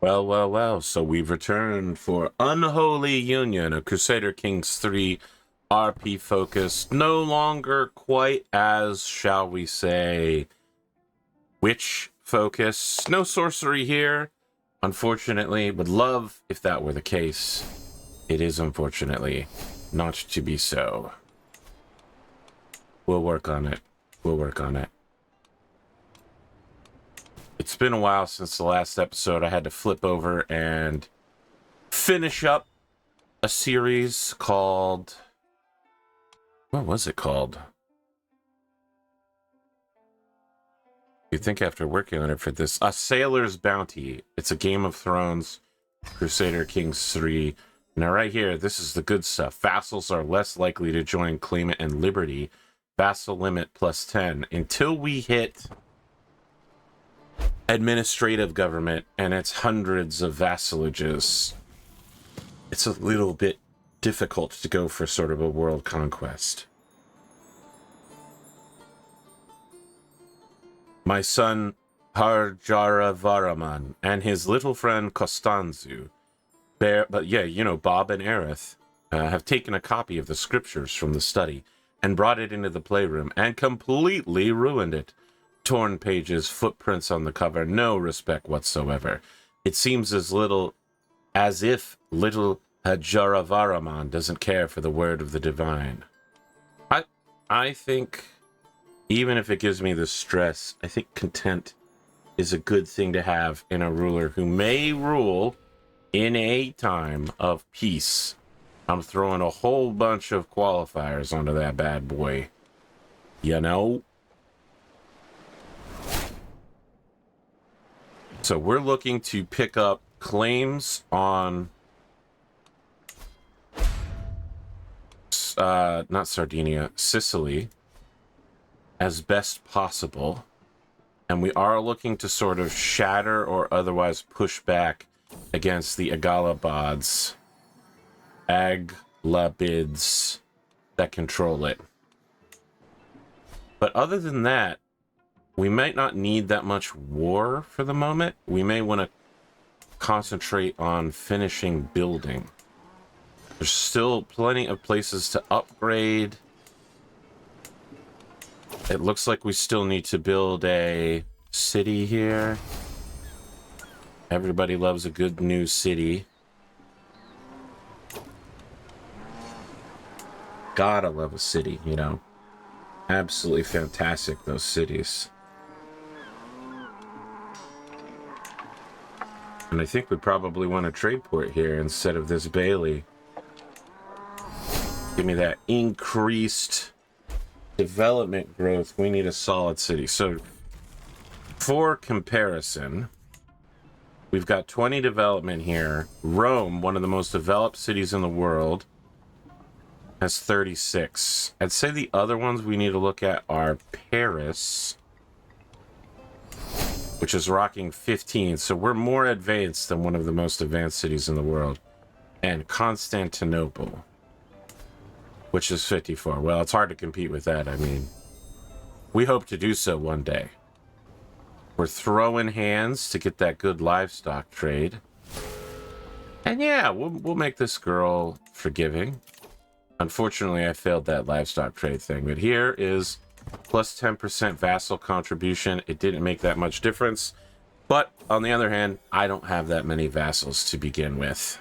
Well, well, well, so we've returned for Unholy Union, a Crusader Kings 3 RP focused, no longer quite as, shall we say, witch focus. No sorcery here, unfortunately. Would love if that were the case. It is unfortunately not to be so. We'll work on it. We'll work on it. It's been a while since the last episode. I had to flip over and finish up a series called... What was it called? You'd think after working on it for this... A Sailor's Bounty. It's a Game of Thrones Crusader Kings 3. Now right here, this is the good stuff. Vassals are less likely to join Claimant and Liberty. Vassal limit plus 10. Until we hit... administrative government and its hundreds of vassalages, it's a little bit difficult to go for sort of a world conquest. My son Harjjaravarman and his little friend Costanzu, Bob and Aerith, have taken a copy of the scriptures from the study and brought it into the playroom and completely ruined it. Torn pages, footprints on the cover, no respect whatsoever. It seems as if little Harjjaravarman doesn't care for the word of the divine. I think, even if it gives me the stress, I think content is a good thing to have in a ruler who may rule in a time of peace. I'm throwing a whole bunch of qualifiers onto that bad boy. You know? So we're looking to pick up claims on, not Sardinia, Sicily, as best possible. And we are looking to sort of shatter or otherwise push back against the Agalabids that control it. But other than that, we might not need that much war for the moment. We may want to concentrate on finishing building. There's still plenty of places to upgrade. It looks like we still need to build a city here. Everybody loves a good new city. Gotta love a city, you know. Absolutely fantastic, those cities. And I think we probably want a trade port here instead of this Bailey. Give me that increased development growth. We need a solid city. So, for comparison, we've got 20 development here. Rome, one of the most developed cities in the world, has 36. I'd say the other ones we need to look at are Paris, which is rocking 15, so we're more advanced than one of the most advanced cities in the world. And Constantinople, which is 54. Well, it's hard to compete with that. I mean, we hope to do so one day. We're throwing hands to get that good livestock trade. And yeah, we'll make this girl forgiving. Unfortunately, I failed that livestock trade thing, but here is plus 10% vassal contribution. It didn't make that much difference. But on the other hand, I don't have that many vassals to begin with.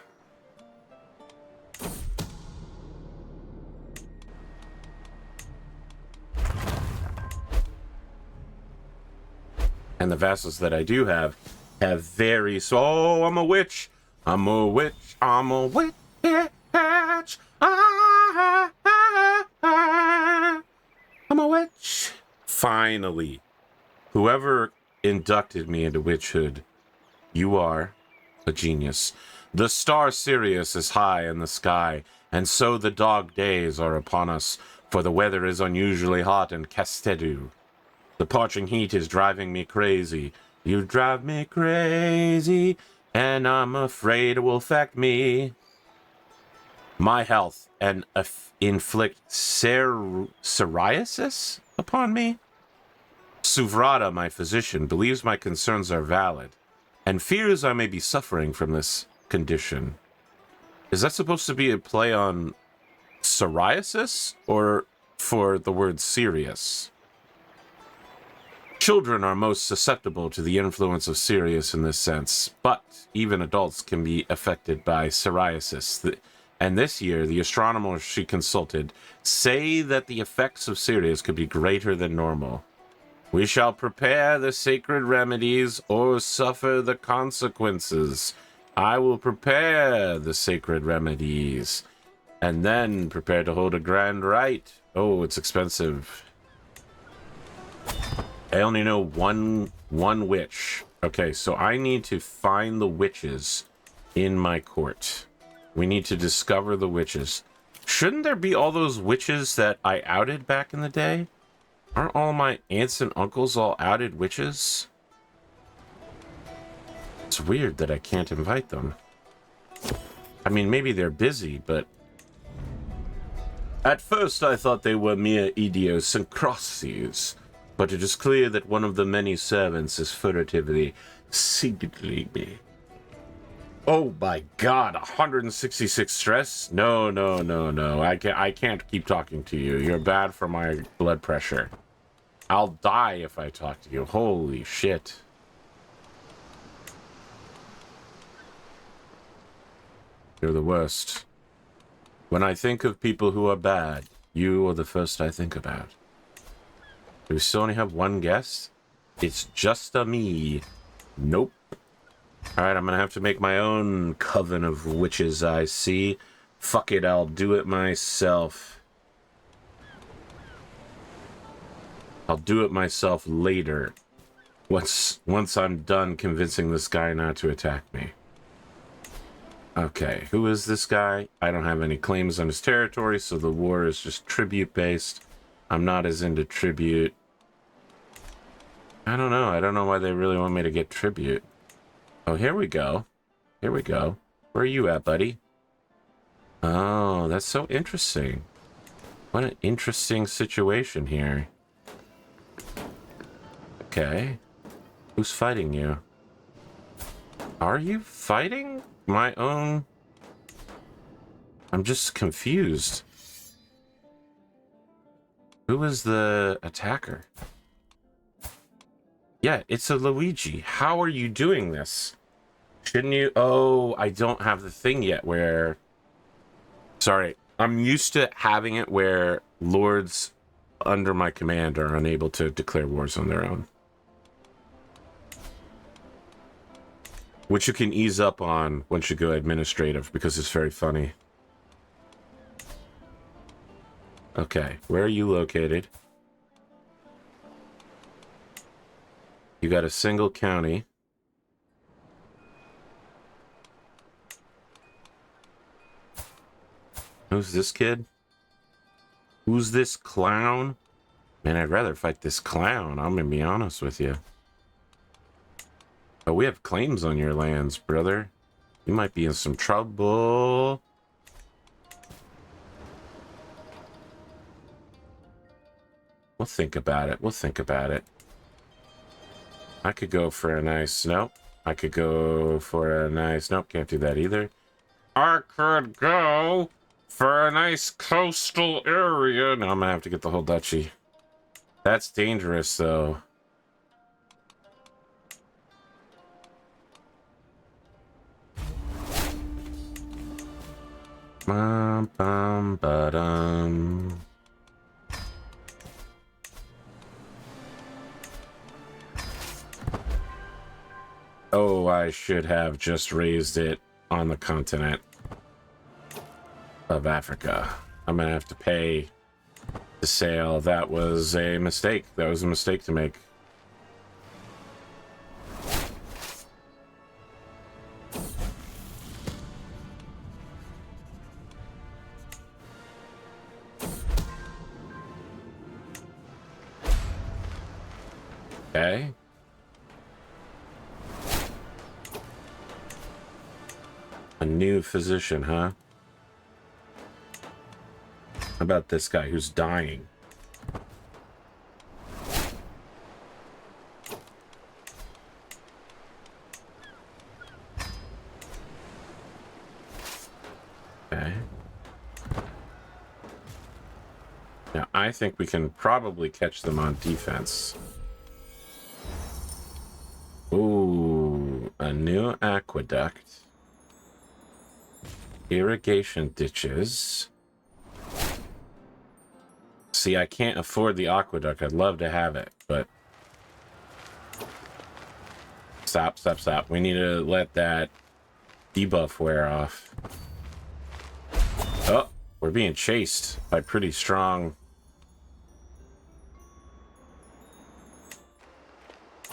And the vassals that I do have very... Oh, I'm a witch. I'm a witch. I'm a witch. I'm a witch. Finally, whoever inducted me into witchhood, you are a genius. The star Sirius is high in the sky, and so the dog days are upon us, for the weather is unusually hot in Castedu. The parching heat is driving me crazy. You drive me crazy, and I'm afraid it will affect me. My health and inflict psoriasis upon me? Suvrata, my physician, believes my concerns are valid. and fears I may be suffering from this condition. Is that supposed to be a play on psoriasis or for the word serious? Children are most susceptible to the influence of Sirius in this sense, but even adults can be affected by psoriasis. And this year, the astronomers she consulted say that the effects of Sirius could be greater than normal. We shall prepare the sacred remedies or suffer the consequences. I will prepare the sacred remedies and then prepare to hold a grand rite. Oh, it's expensive. I only know one witch. Okay, so I need to find the witches in my court. We need to discover the witches. Shouldn't there be all those witches that I outed back in the day? Aren't all my aunts and uncles all outed witches? It's weird that I can't invite them. I mean, maybe they're busy, but... At first I thought they were mere idiosyncrasies. But it is clear that one of the many servants is furtively signaling me. Oh my god, 166 stress? No. I can't keep talking to you. You're bad for my blood pressure. I'll die if I talk to you. Holy shit. You're the worst. When I think of people who are bad, you are the first I think about. Do we still only have one guest? It's just a me. Nope. Alright, I'm gonna have to make my own coven of witches, I see. Fuck it, I'll do it myself. I'll do it myself later. Once I'm done convincing this guy not to attack me. Okay, who is this guy? I don't have any claims on his territory, so the war is just tribute-based. I'm not as into tribute. I don't know. I don't know why they really want me to get tribute. Oh, here we go. Here we go. Where are you at, buddy? Oh, that's so interesting. What an interesting situation here. Okay. Who's fighting you? Are you fighting my own? I'm just confused. Who is the attacker? Yeah, it's a Luigi. How are you doing this? Shouldn't you? Oh, I don't have the thing yet where... Sorry, I'm used to having it where lords under my command are unable to declare wars on their own. Which you can ease up on once you go administrative, because it's very funny. Okay, where are you located? You got a single county. Who's this kid? Who's this clown? Man, I'd rather fight this clown. I'm gonna be honest with you. Oh, we have claims on your lands, brother. You might be in some trouble. We'll think about it. We'll think about it. I could go for a nice... Nope. I could go for a nice... Nope, can't do that either. I could go for a nice coastal area. No, I'm gonna have to get the whole duchy. That's dangerous, though. Bum, bum, ba-dum. Oh, I should have just raised it on the continent of Africa. I'm gonna have to pay the sale. That was a mistake. That was a mistake to make. Okay. A new physician, huh? How about this guy who's dying? Okay. Now, I think we can probably catch them on defense. Ooh, a new aqueduct. Irrigation ditches. See, I can't afford the aqueduct. I'd love to have it, but... Stop, stop, stop. We need to let that debuff wear off. Oh, we're being chased by pretty strong...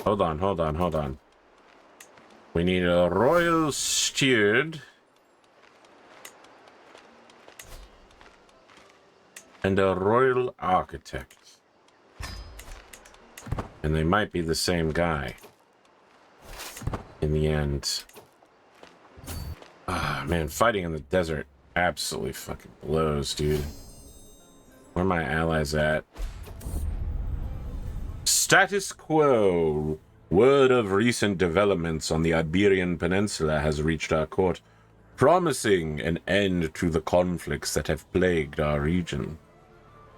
Hold on, hold on, hold on. We need a royal steward. And a royal architect. And they might be the same guy. In the end. Ah, man, fighting in the desert absolutely fucking blows, dude. Where are my allies at? Status quo. Word of recent developments on the Iberian Peninsula has reached our court, promising an end to the conflicts that have plagued our region.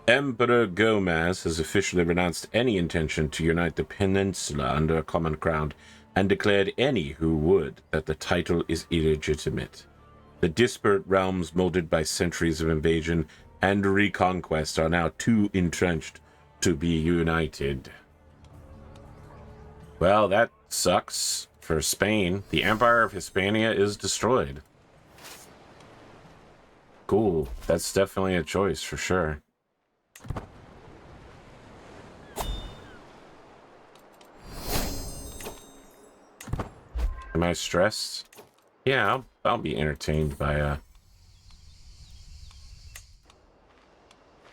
Emperor Gomez has officially renounced any intention to unite the peninsula under a common crown and declared any who would that the title is illegitimate. The disparate realms molded by centuries of invasion and reconquest are now too entrenched to be united. Well, that sucks for Spain. The Empire of Hispania is destroyed. Cool. That's definitely a choice for sure. Am I stressed? Yeah, I'll be entertained by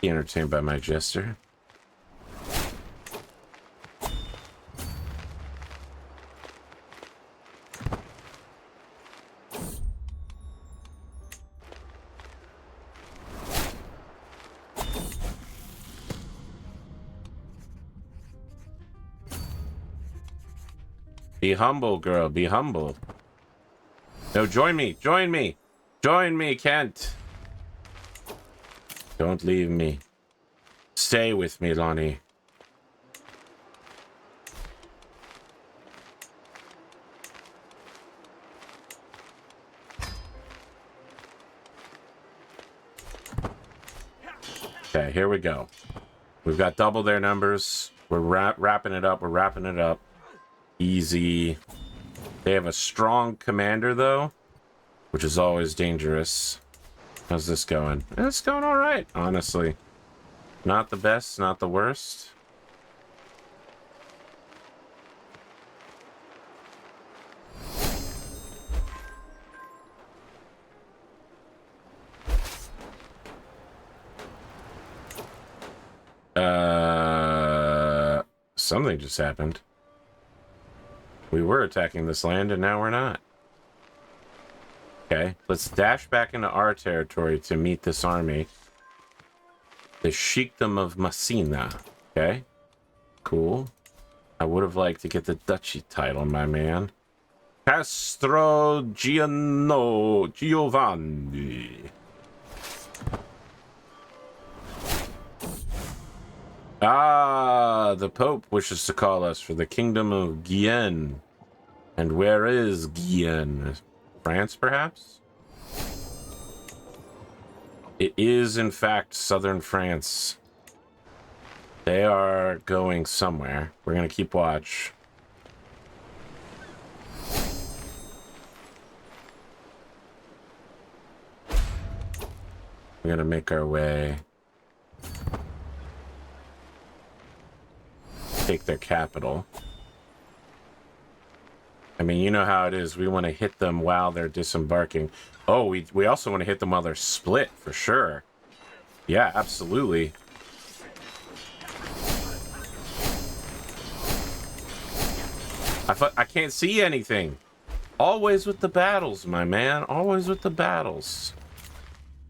my jester. Be humble, girl. Be humble. No, join me. Join me. Join me, Kent. Don't leave me. Stay with me, Lonnie. Okay, here we go. We've got double their numbers. We're wrapping it up. We're wrapping it up. Easy. They have a strong commander, though, which is always dangerous. How's this going? It's going all right, honestly. Not the best, not the worst. Something just happened. We were attacking this land, and now we're not. Okay, let's dash back into our territory to meet this army. The Sheikdom of Messina. Okay, cool. I would have liked to get the duchy title, my man. Castro Giovanni. Ah, the Pope wishes to call us for the Kingdom of Guyenne. And where is Guyenne? France, perhaps? It is, in fact, southern France. They are going somewhere. We're going to keep watch. We're going to make our way. Take their capital. I mean, you know how it is. We want to hit them while they're disembarking. Oh, we also want to hit them while they're split, for sure. Yeah, absolutely. I can't see anything. Always with the battles, my man. Always with the battles.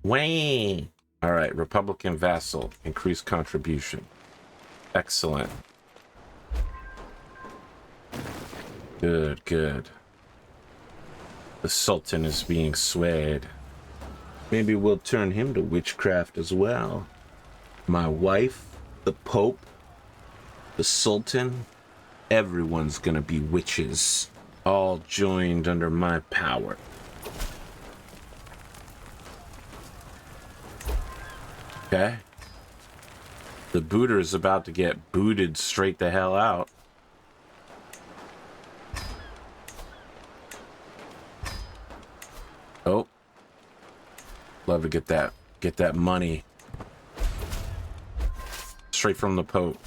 Wayne. All right, Republican vassal. Increased contribution. Excellent. Good, good. The Sultan is being swayed. Maybe we'll turn him to witchcraft as well. My wife, the Pope, the Sultan, everyone's gonna be witches, all joined under my power. Okay. The booter is about to get booted straight the hell out. Oh. Love to get that money. Straight from the Pope.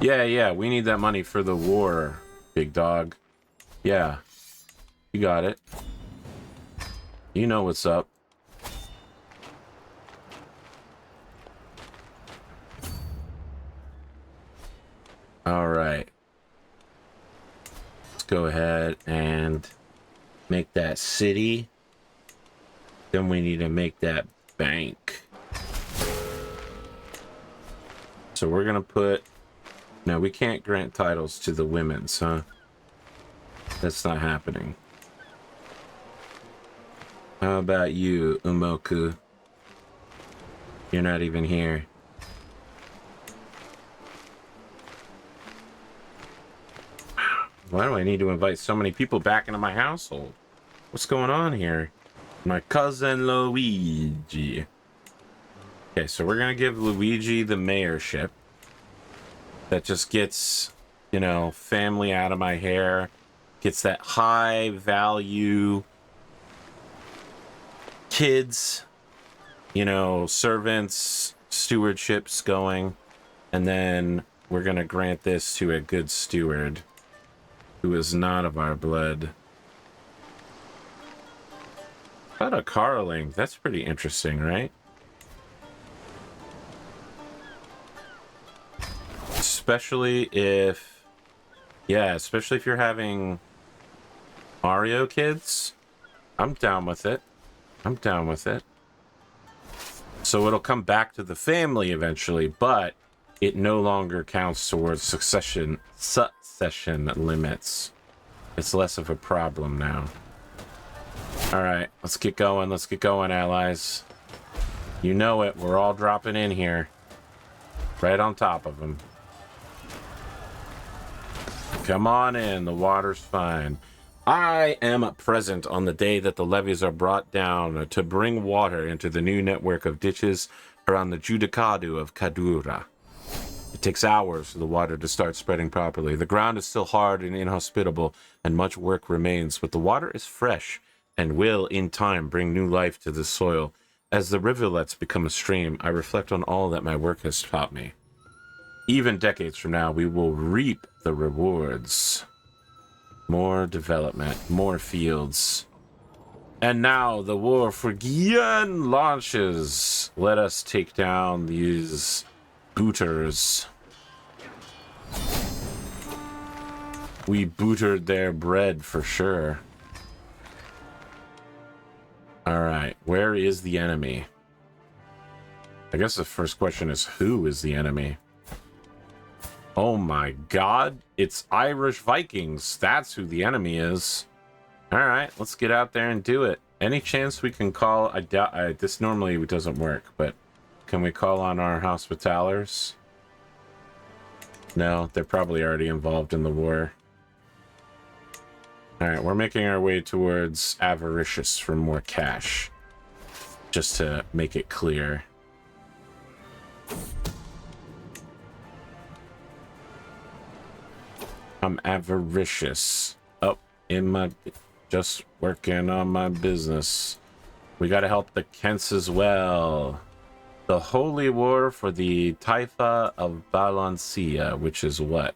Yeah, we need that money for the war, big dog. Yeah. You got it. You know what's up. All right. Let's go ahead and make that city. Then we need to make that bank. So we're going to put... No, we can't grant titles to the women's, huh? That's not happening. How about you, Umoku? You're not even here. Why do I need to invite so many people back into my household? What's going on here? My cousin Luigi. Okay, so we're gonna give Luigi the mayorship. That just gets, you know, family out of my hair. Gets that high value kids, you know, servants, stewardships going. And then we're gonna grant this to a good steward who is not of our blood. About a Carling, that's pretty interesting, right? Especially if, yeah, especially if you're having Mario kids. I'm down with it. I'm down with it. So it'll come back to the family eventually, but it no longer counts towards succession limits. It's less of a problem now. All right, let's get going. Let's get going, allies. You know it. We're all dropping in here. Right on top of them. Come on in. The water's fine. I am present on the day that the levees are brought down to bring water into the new network of ditches around the Judicado of Cadura. It takes hours for the water to start spreading properly. The ground is still hard and inhospitable, and much work remains, but the water is fresh and will, in time, bring new life to the soil. As the rivulets become a stream, I reflect on all that my work has taught me. Even decades from now, we will reap the rewards. More development, more fields. And now the war for Guyane launches. Let us take down these booters. We bootered their bread for sure. Alright, where is the enemy? I guess the first question is, who is the enemy? Oh my god, it's Irish Vikings. That's who the enemy is. Alright, let's get out there and do it. Any chance we can call... I doubt... this normally doesn't work, but... Can we call on our hospitalers? No, they're probably already involved in the war. Alright, we're making our way towards Avaricious for more cash. Just to make it clear. I'm avaricious. Oh, just working on my business. We gotta help the Kents as well. The Holy War for the Taifa of Balancia, which is what?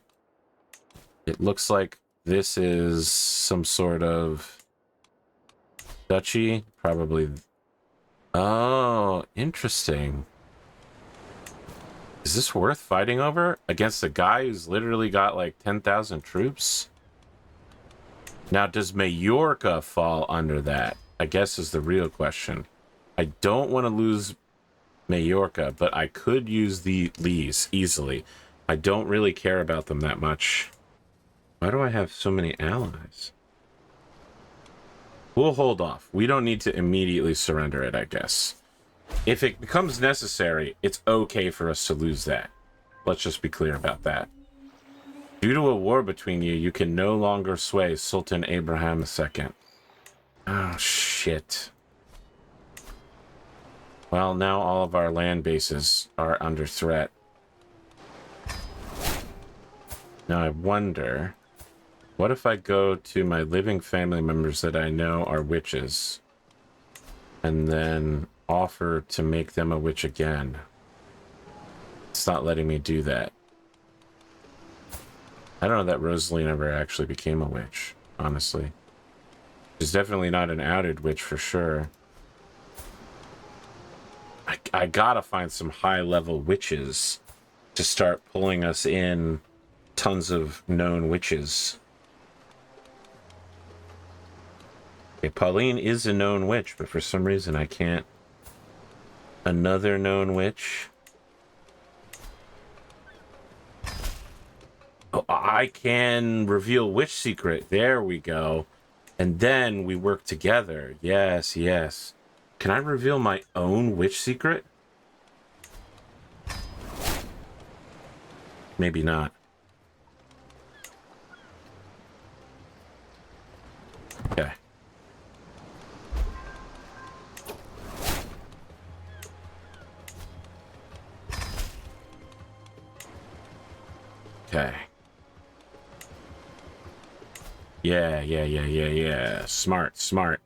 It looks like this is some sort of duchy, probably. Oh, interesting. Is this worth fighting over? Against a guy who's literally got like 10,000 troops? Now, does Majorca fall under that? I guess is the real question. I don't want to lose Majorca, but I could use the Lees easily. I don't really care about them that much. Why do I have so many allies? We'll hold off. We don't need to immediately surrender it, I guess. If it becomes necessary, it's okay for us to lose that. Let's just be clear about that. Due to a war between you, you can no longer sway Sultan Abraham II. Oh, shit. Well, now all of our land bases are under threat. Now I wonder, what if I go to my living family members that I know are witches, and then offer to make them a witch again? It's not letting me do that. I don't know that Rosalie never actually became a witch, honestly. She's definitely not an outed witch for sure. I gotta find some high-level witches to start pulling us in tons of known witches. Okay, Pauline is a known witch, but for some reason I can't. Another known witch. Oh, I can reveal witch secret. There we go. And then we work together. Yes, yes. Can I reveal my own witch secret? Maybe not. Okay. Okay. Yeah. Smart, smart.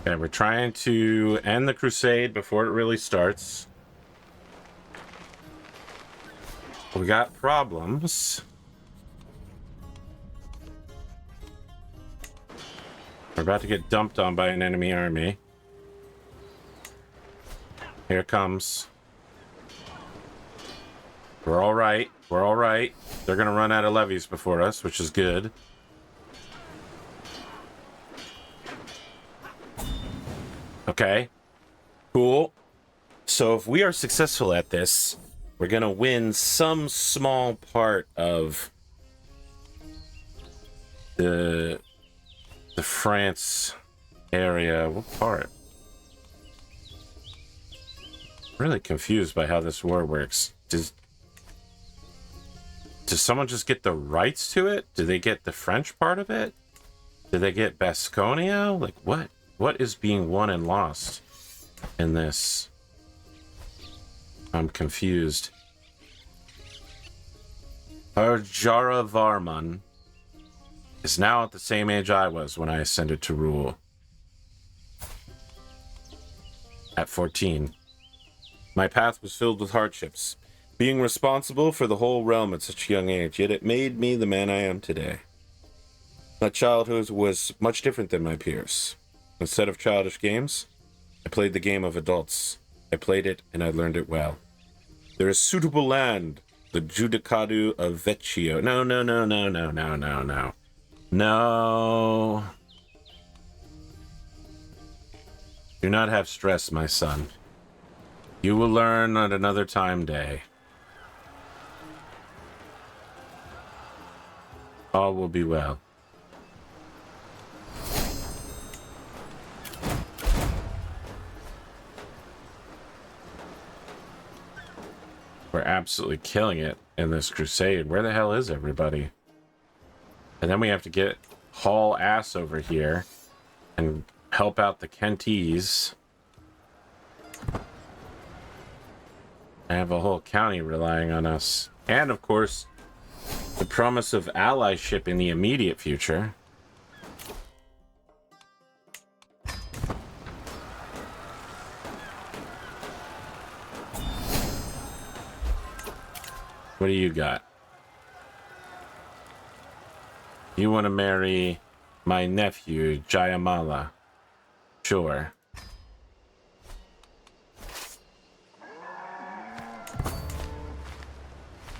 Okay, we're trying to end the crusade before it really starts. We got problems. We're about to get dumped on by an enemy army. Here it comes. We're all right. We're all right. They're going to run out of levies before us, which is good. Okay. Cool. So if we are successful at this, we're going to win some small part of the France area. What part? Really confused by how this war works. Does someone just get the rights to it? Do they get the French part of it? Do they get Basconia? Like, what is being won and lost in this? I'm confused. Harjjaravarman is now at the same age I was when I ascended to rule. At 14. My path was filled with hardships, being responsible for the whole realm at such a young age, yet it made me the man I am today. My childhood was much different than my peers. Instead of childish games, I played the game of adults. I played it and I learned it well. There is suitable land, the Judicado of Vecchio. No. No. Do not have stress, my son. You will learn at another time day. All will be well. We're absolutely killing it in this crusade. Where the hell is everybody? And then we have to haul ass over here and help out the Kentese. I have a whole county relying on us. And of course, the promise of allyship in the immediate future. What do you got? You want to marry my nephew, Jayamala? Sure.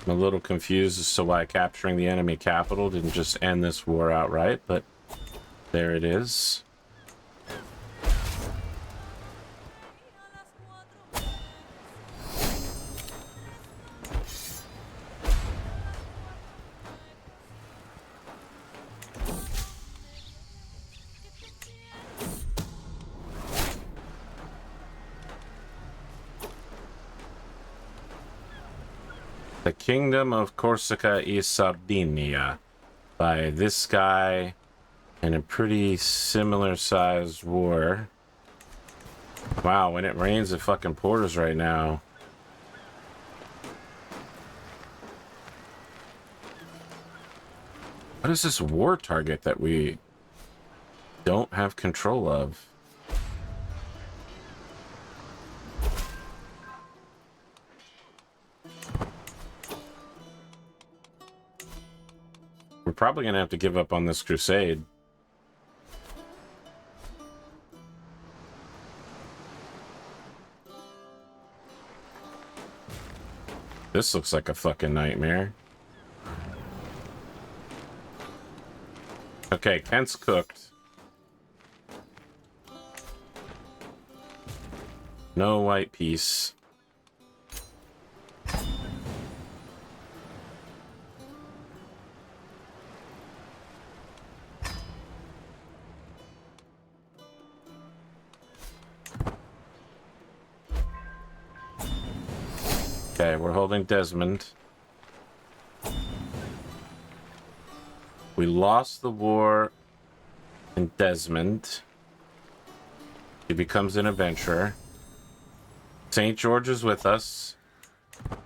I'm a little confused as to why capturing the enemy capital didn't just end this war outright, but there it is. The Kingdom of Corsica e Sardinia by this guy in a pretty similar sized war. Wow, when it rains it fucking pours right now. What is this war target that we don't have control of? We're probably gonna have to give up on this crusade. This looks like a fucking nightmare. Okay, Kent's cooked. No white peace. Okay, we're holding Desmond. We lost the war in Desmond. He becomes an adventurer. St. George is with us.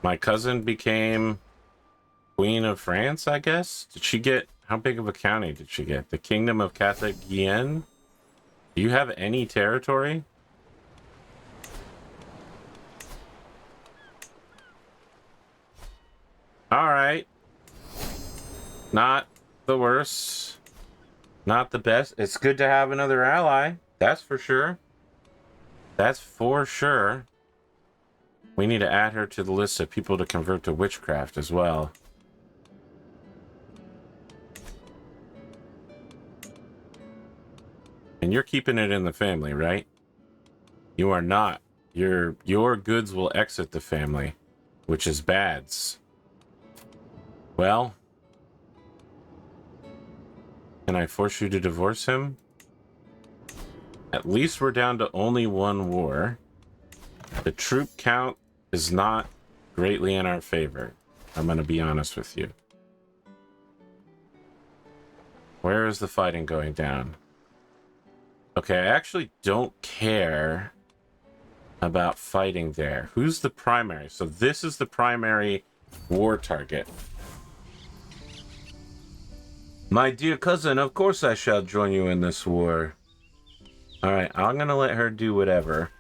My cousin became Queen of France, I guess? Did she get... How big of a county did she get? The Kingdom of Catholic Guyenne? Do you have any territory? Alright. Not the worst. Not the best. It's good to have another ally. That's for sure. That's for sure. We need to add her to the list of people to convert to witchcraft as well. And you're keeping it in the family, right? You are not. Your goods will exit the family, which is bads. Well, can I force you to divorce him? At least we're down to only one war. The troop count is not greatly in our favor. I'm going to be honest with you. Where is the fighting going down? Okay, I actually don't care about fighting there. Who's the primary? So this is the primary war target. My dear cousin, of course I shall join you in this war. Alright, I'm gonna let her do whatever.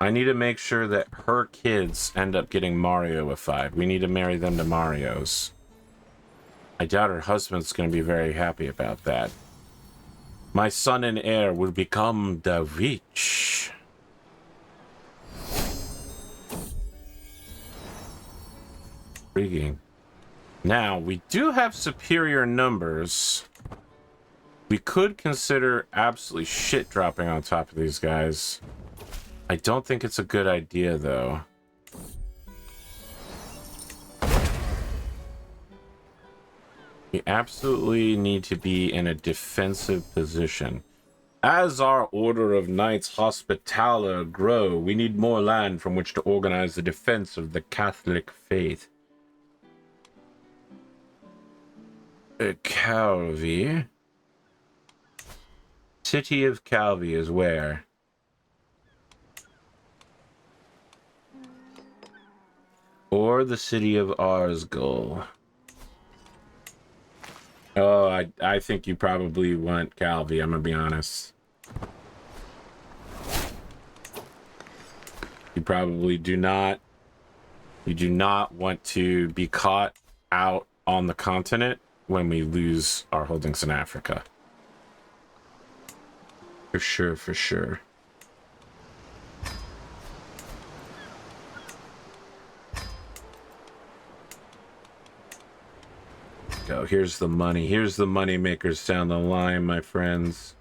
I need to make sure that her kids end up getting Mario-ified. We need to marry them to Marios. I doubt her husband's gonna be very happy about that. My son and heir will become the rich. Intriguing. Now, we do have superior numbers. We could consider absolutely shit dropping on top of these guys. I don't think it's a good idea, though. We absolutely need to be in a defensive position. As our Order of Knights Hospitaller grow, we need more land from which to organize the defense of the Catholic faith. Calvi. City of Calvi is where? Or the city of Arsgol. Oh, I think you probably want Calvi, I'm gonna be honest. You probably do not. You do not want to be caught out on the continent when we lose our holdings in Africa. For sure, for sure. Go. Here's the money. Here's the money makers down the line, my friends.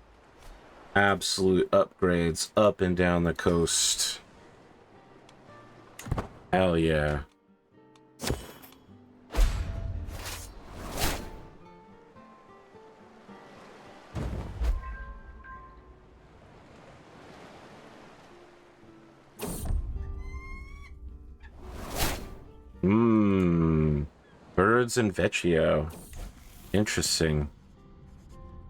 Absolute upgrades up and down the coast. Hell yeah. Birds and Vecchio. Interesting.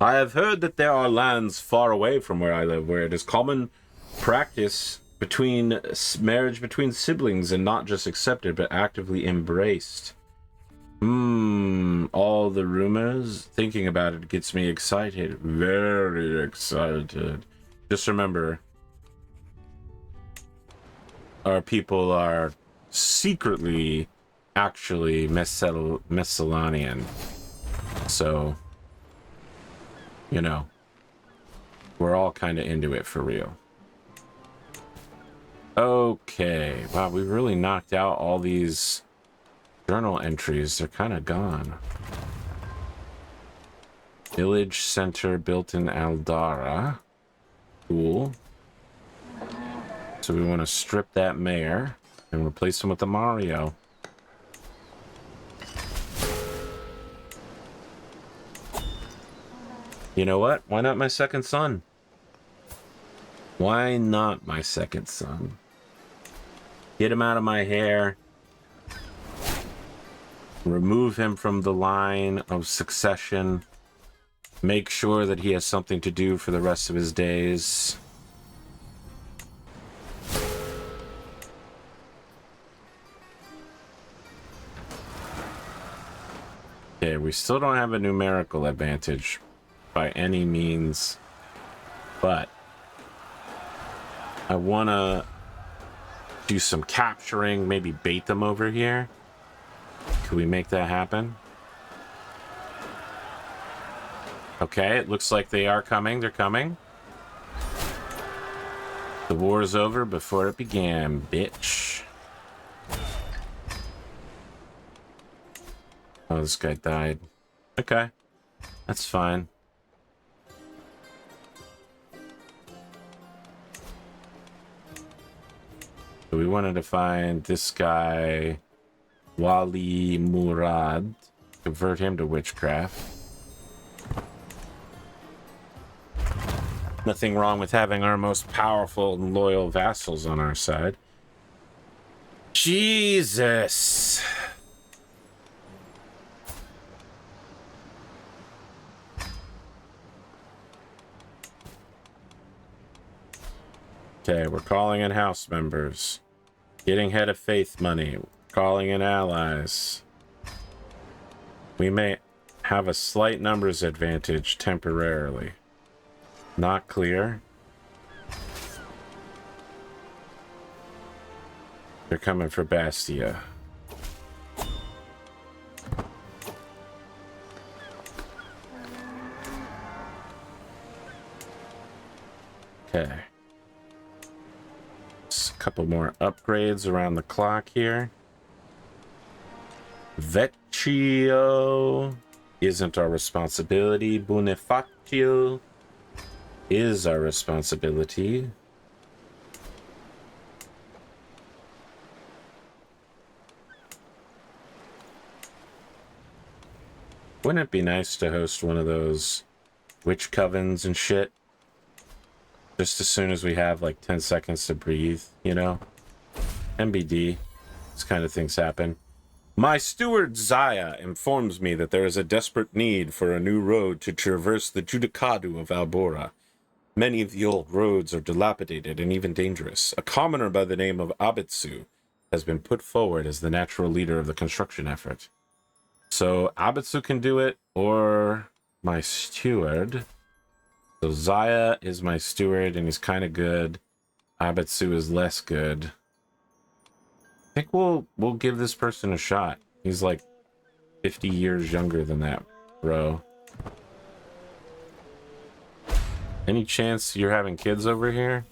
I have heard that there are lands far away from where I live where it is common practice between marriage between siblings and not just accepted but actively embraced. All the rumors. Thinking about it gets me excited. Very excited. Just remember, our people are secretly actually Messalonian. So, you know, we're all kind of into it for real. Okay. Wow, we really knocked out all these journal entries. They're kind of gone. Village center built in Aldara. Cool. So we want to strip that mayor and replace him with the Mario. You know what? Why not my second son? Why not my second son? Get him out of my hair. Remove him from the line of succession. Make sure that he has something to do for the rest of his days. Okay, we still don't have a numerical advantage by any means, but I want to do some capturing, maybe bait them over here. Could we make that happen? Okay, it looks like they are coming. They're coming. The war is over before it began, bitch. Oh, this guy died. Okay, that's fine. So we wanted to find this guy, Wali Murad, convert him to witchcraft. Nothing wrong with having our most powerful and loyal vassals on our side. Jesus. Okay, we're calling in house members. Getting head of faith money. Calling in allies. We may have a slight numbers advantage temporarily. Not clear. They're coming for Bastia. Okay. Just a couple more upgrades around the clock here. Vecchio isn't our responsibility. Bonifacio is our responsibility. Wouldn't it be nice to host one of those witch covens and shit? Just as soon as we have like 10 seconds to breathe, you know? MBD. This kind of things happen. My steward Zaya informs me that there is a desperate need for a new road to traverse the Judicado of Albora. Many of the old roads are dilapidated and even dangerous. A commoner by the name of Abitsu has been put forward as the natural leader of the construction effort. So Abitsu can do it, or my steward. So Zaya is my steward, and he's kind of good. Abitsu is less good. I think we'll give this person a shot. He's like 50 years younger than that, bro. Any chance you're having kids over here?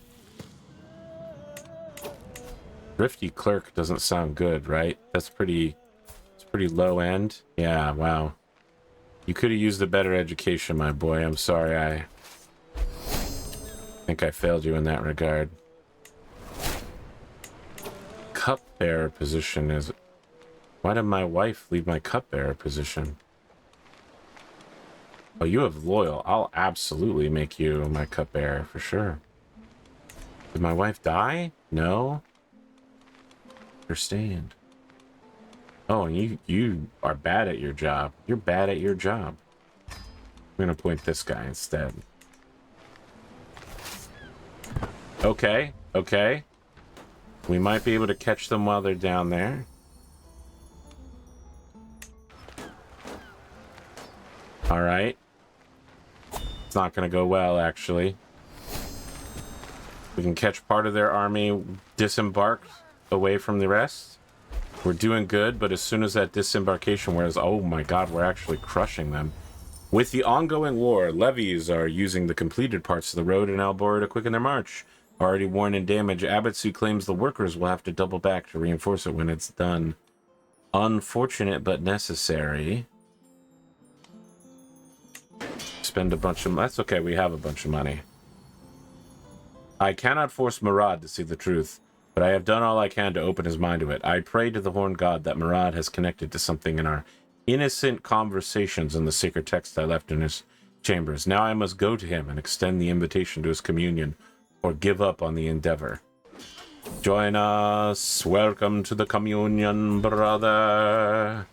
Thrifty clerk doesn't sound good, right? It's pretty low end. Yeah, wow. You could have used a better education, my boy. I'm sorry. I think I failed you in that regard. Cupbearer position is... Why did my wife leave my cupbearer position? Oh, you have loyal. I'll absolutely make you my cupbearer for sure. Did my wife die? No. Understand. Oh, and you are bad at your job. You're bad at your job. I'm gonna appoint this guy instead. Okay, okay. We might be able to catch them while they're down there. All right. It's not going to go well, actually. We can catch part of their army disembarked away from the rest. We're doing good, but as soon as that disembarkation wears... Oh my god, we're actually crushing them. With the ongoing war, levies are using the completed parts of the road in Albora to quicken their march. Already worn and damaged, Abitsu claims the workers will have to double back to reinforce it when it's done. Unfortunate, but necessary. Spend a bunch of... That's okay, we have a bunch of money. I cannot force Murad to see the truth, but I have done all I can to open his mind to it. I pray to the Horned God that Murad has connected to something in our innocent conversations in the sacred text I left in his chambers. Now I must go to him and extend the invitation to his communion, or give up on the endeavor. Join us. Welcome to the communion, brother.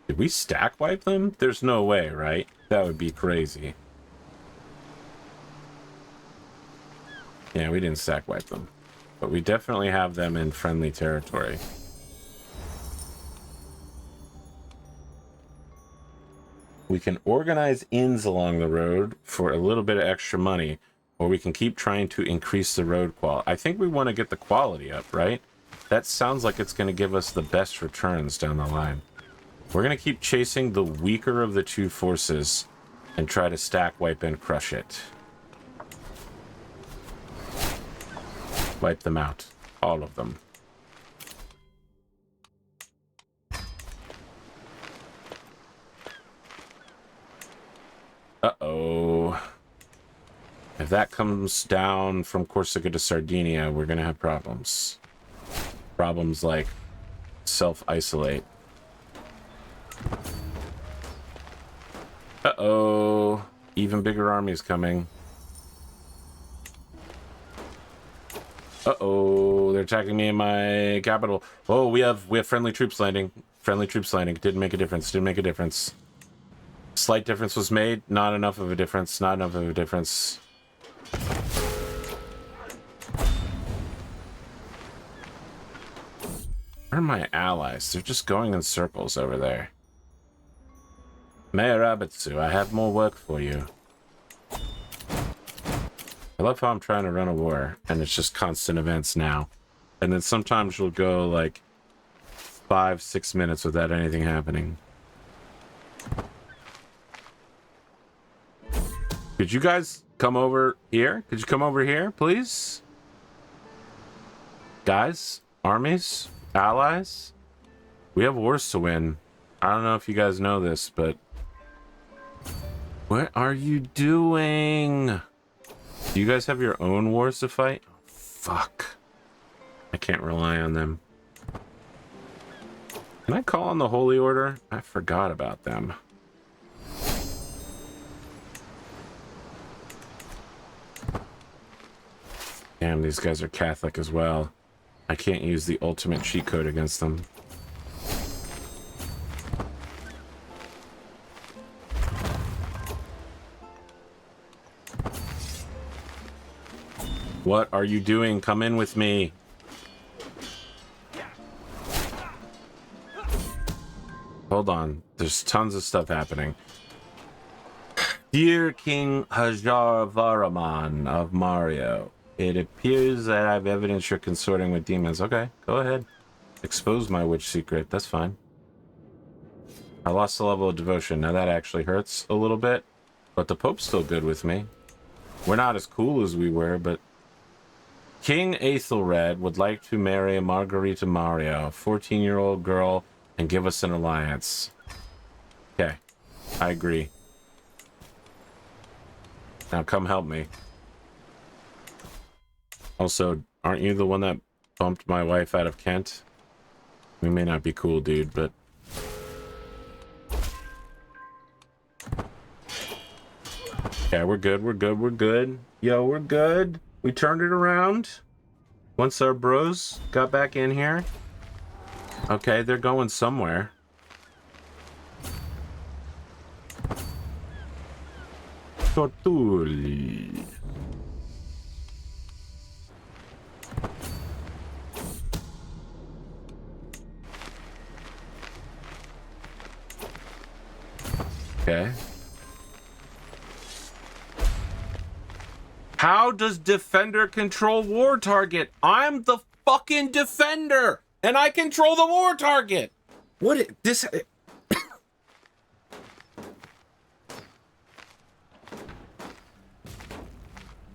Did we stack wipe them? There's no way, right? That would be crazy. Yeah, we didn't stack wipe them. But we definitely have them in friendly territory. We can organize inns along the road for a little bit of extra money, or we can keep trying to increase the road quality. I think we want to get the quality up, right? That sounds like it's going to give us the best returns down the line. We're going to keep chasing the weaker of the two forces and try to stack, wipe, and crush it. Wipe them out. All of them. Uh-oh. If that comes down from Corsica to Sardinia, we're going to have problems. Problems like self-isolate. Uh-oh. Even bigger armies coming. Uh-oh. They're attacking me in my capital. Oh, we have friendly troops landing. Friendly troops landing. Didn't make a difference. Didn't make a difference. Slight difference was made. Not enough of a difference. Not enough of a difference. Where are my allies? They're just going in circles over there. Mayor Abetsu, I have more work for you. I love how I'm trying to run a war, and it's just constant events now. And then sometimes you'll go like 5-6 minutes without anything happening. Could you guys come over here? Could you come over here, please? Guys, armies, allies, we have wars to win. I don't know if you guys know this, but what are you doing? Do you guys have your own wars to fight? Oh, fuck. I can't rely on them. Can I call on the Holy Order? I forgot about them. Damn, these guys are Catholic as well. I can't use the ultimate cheat code against them. What are you doing? Come in with me. Hold on. There's tons of stuff happening. Dear King Harjjaravarman of Mario, it appears that I have evidence you're consorting with demons. Okay, go ahead. Expose my witch secret. That's fine. I lost the level of devotion. Now that actually hurts a little bit, but the Pope's still good with me. We're not as cool as we were, but King Aethelred would like to marry Margarita Mario, a 14-year-old girl, and give us an alliance. Okay, I agree. Now come help me. Also, aren't you the one that bumped my wife out of Kent? We may not be cool, dude, but... Okay, we're good, we're good, we're good. Yo, we're good. We turned it around. Once our bros got back in here. Okay, they're going somewhere. Tortulli. Okay. How does defender control war target? I'm the fucking defender, and I control the war target. What this?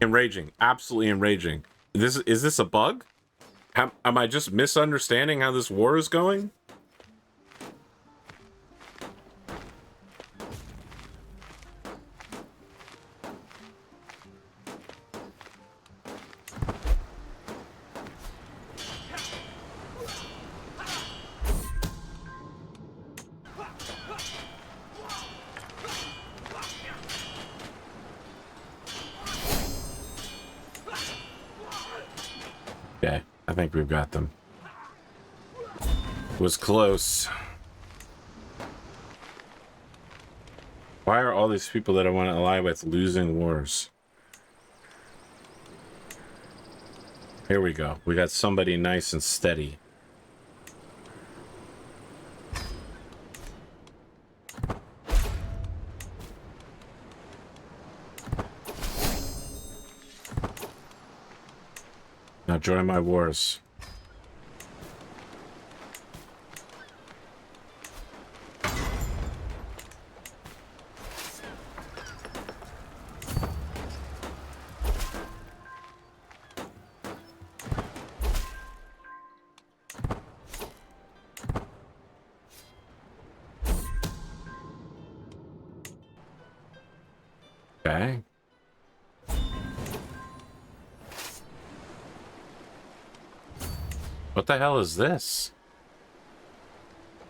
Enraging, absolutely enraging. Is this a bug? Am I just misunderstanding how this war is going? Okay, I think we've got them. Was close. Why are all these people that I want to ally with losing wars? Here we go. We got somebody nice and steady. Now join my wars. Okay. What the hell is this?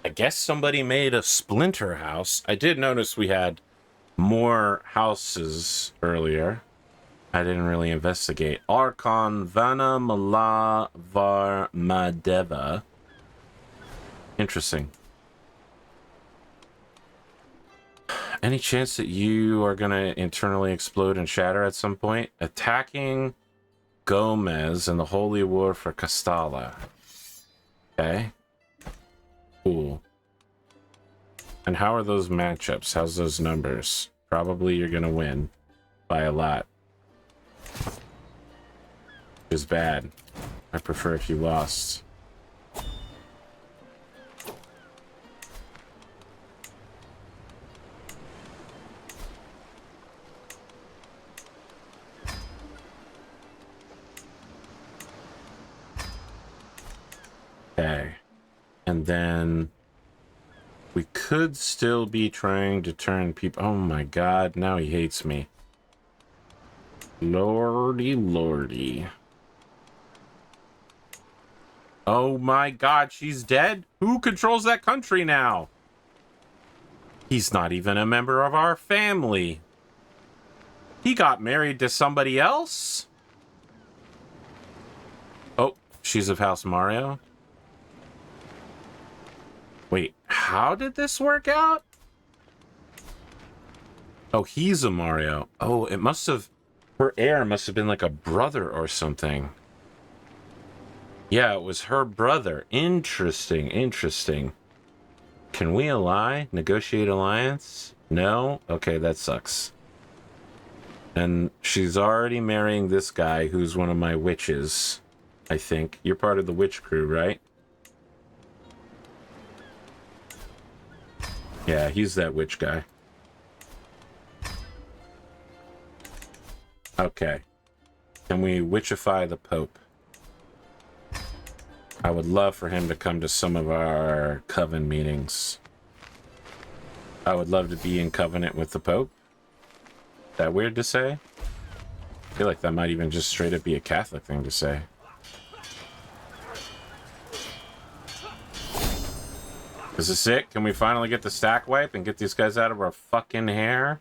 I guess somebody made a splinter house. I did notice we had more houses earlier. I didn't really investigate. Archon Vana Mala Var Madeva. Interesting. Any chance that you are going to internally explode and shatter at some point? Attacking Gomez in the Holy War for Castalla. Okay. Cool. And how are those matchups? How's those numbers? Probably you're going to win by a lot. Which is bad. I prefer if you lost. Okay. And then we could still be trying to turn people... Oh my god, now he hates me. Lordy, lordy. Oh my god, she's dead? Who controls that country now? He's not even a member of our family. He got married to somebody else? Oh, she's of House Mario? Wait, how did this work out? Oh, he's a Mario. Oh, it must have... Her heir must have been like a brother or something. Yeah, it was her brother. Interesting, interesting. Can we ally? Negotiate alliance? No? Okay, that sucks. And she's already marrying this guy who's one of my witches, I think. You're part of the witch crew, right? Yeah, he's that witch guy. Okay. Can we witchify the Pope? I would love for him to come to some of our coven meetings. I would love to be in covenant with the Pope. That weird to say? I feel like that might even just straight up be a Catholic thing to say. Is this it? Can we finally get the stack wipe and get these guys out of our fucking hair?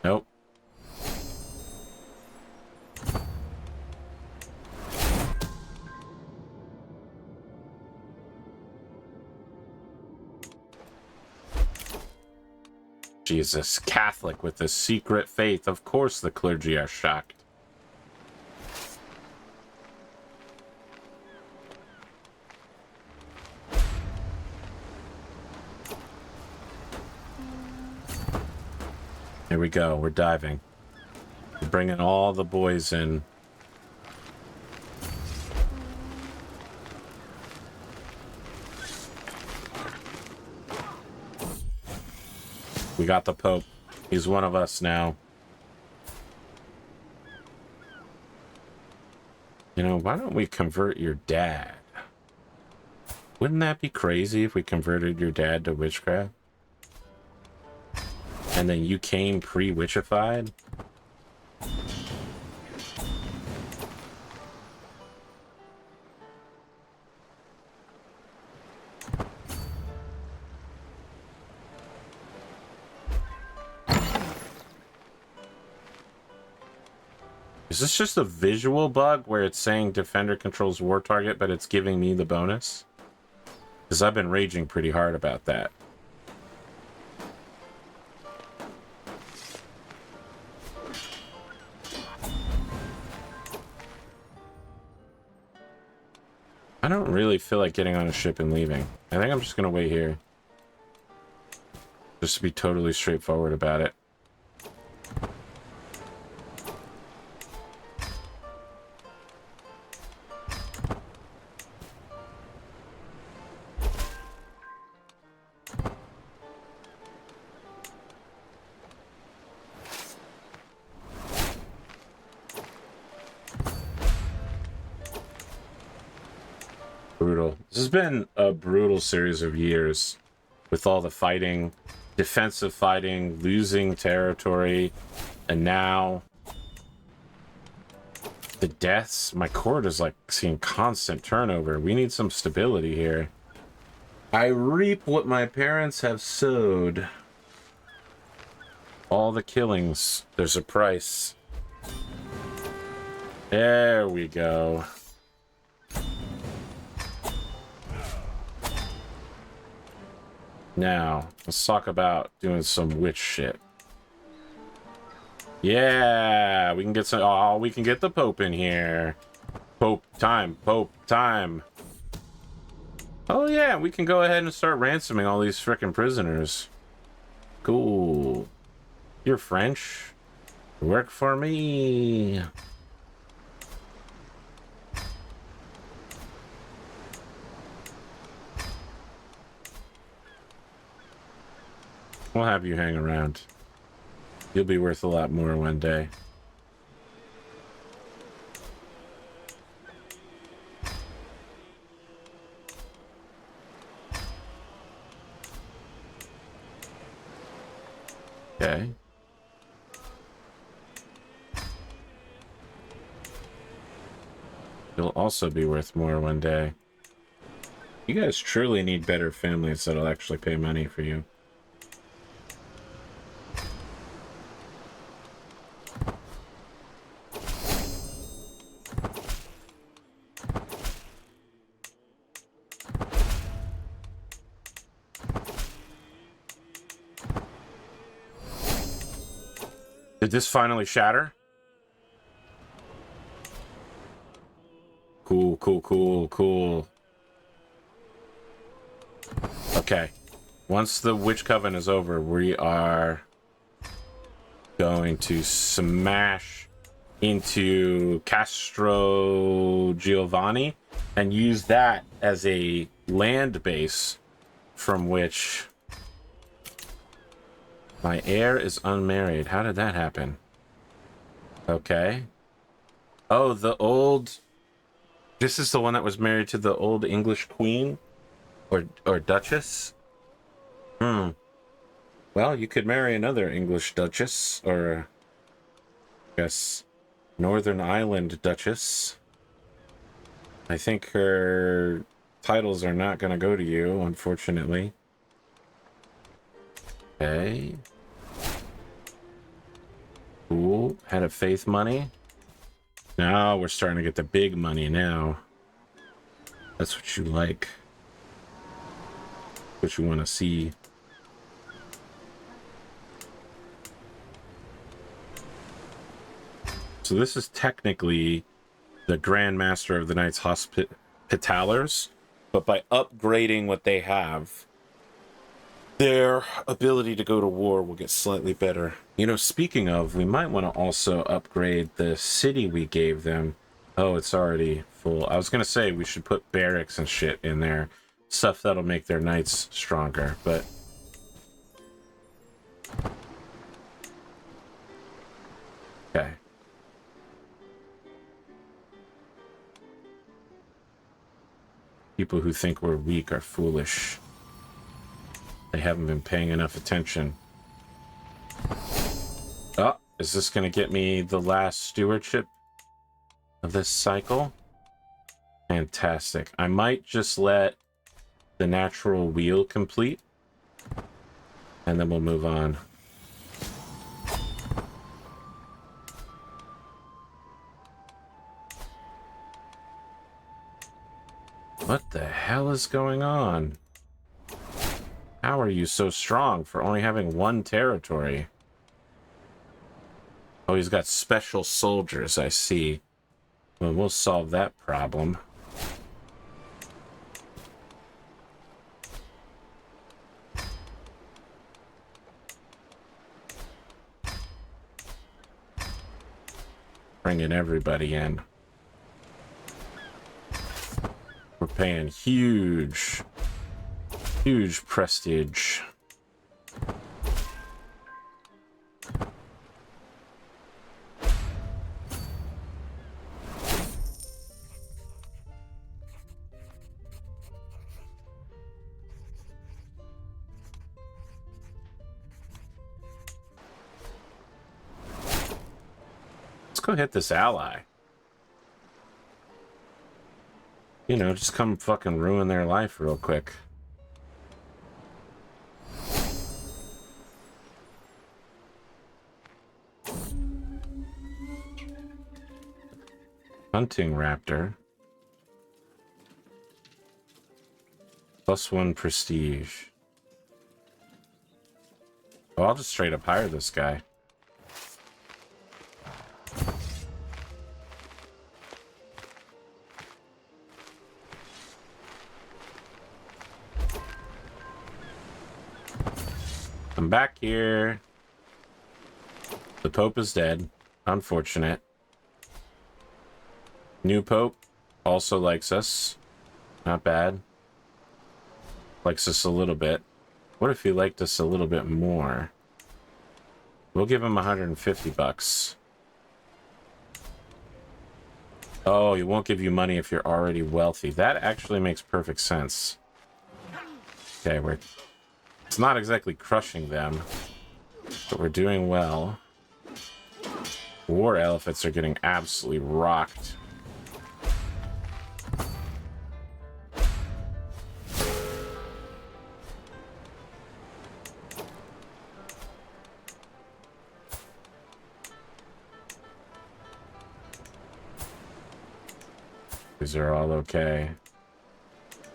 Nope. Jesus, Catholic with a secret faith. Of course the clergy are shocked. Here we go. We're diving. We're bringing all the boys in. We got the Pope. He's one of us now. You know, why don't we convert your dad? Wouldn't that be crazy if we converted your dad to witchcraft? And then you came pre-witchified? Is this just a visual bug where it's saying defender controls war target, but it's giving me the bonus? Because I've been raging pretty hard about that. I don't really feel like getting on a ship and leaving. I think I'm just going to wait here. Just to be totally straightforward about it. brutal. This has been a brutal series of years with all the fighting, defensive fighting, losing territory, and now the deaths. My court is like seeing constant turnover. We need some stability here. I reap what my parents have sowed. All the killings, there's a price. There we go. Now, let's talk about doing some witch shit. Yeah, we can get some. Oh, we can get the Pope in here. Pope time, Pope time. Oh yeah, we can go ahead and start ransoming all these frickin' prisoners. Cool. You're French. Work for me. We'll have you hang around. You'll be worth a lot more one day. Okay. You'll also be worth more one day. You guys truly need better families that'll actually pay money for you. Did this finally shatter? Cool, cool, cool, cool. Okay. Once the Witch Coven is over, we are going to smash into Castro Giovanni and use that as a land base from which my heir is unmarried. How did that happen? Okay. Oh, the old... This is the one that was married to the old English queen? Or duchess? Hmm. Well, you could marry another English duchess, or... I guess... Northern Ireland duchess. I think her titles are not going to go to you, unfortunately. Okay. Cool. Head of faith money. Now we're starting to get the big money now. That's what you like. What you want to see. So this is technically the Grand Master of the Knights Hospitallers, but by upgrading what they have, their ability to go to war will get slightly better. You know, speaking of, we might want to also upgrade the city we gave them. Oh, it's already full. I was going to say we should put barracks and shit in there. Stuff that'll make their knights stronger, but... Okay. People who think we're weak are foolish. They haven't been paying enough attention. Oh, is this going to get me the last stewardship of this cycle? Fantastic. I might just let the natural wheel complete, and then we'll move on. What the hell is going on? How are you so strong for only having one territory? Oh, he's got special soldiers, I see. Well, we'll solve that problem. Bringing everybody in. We're paying huge prestige. go hit this ally. You know, just come fucking ruin their life real quick. Hunting Raptor. +1 prestige. Oh, I'll just straight up hire this guy. I'm back here. The Pope is dead. Unfortunate. New Pope also likes us. Not bad. Likes us a little bit. What if he liked us a little bit more? We'll give him 150 bucks. Oh, he won't give you money if you're already wealthy. That actually makes perfect sense. Okay, it's not exactly crushing them, but we're doing well. War elephants are getting absolutely rocked. These are all okay.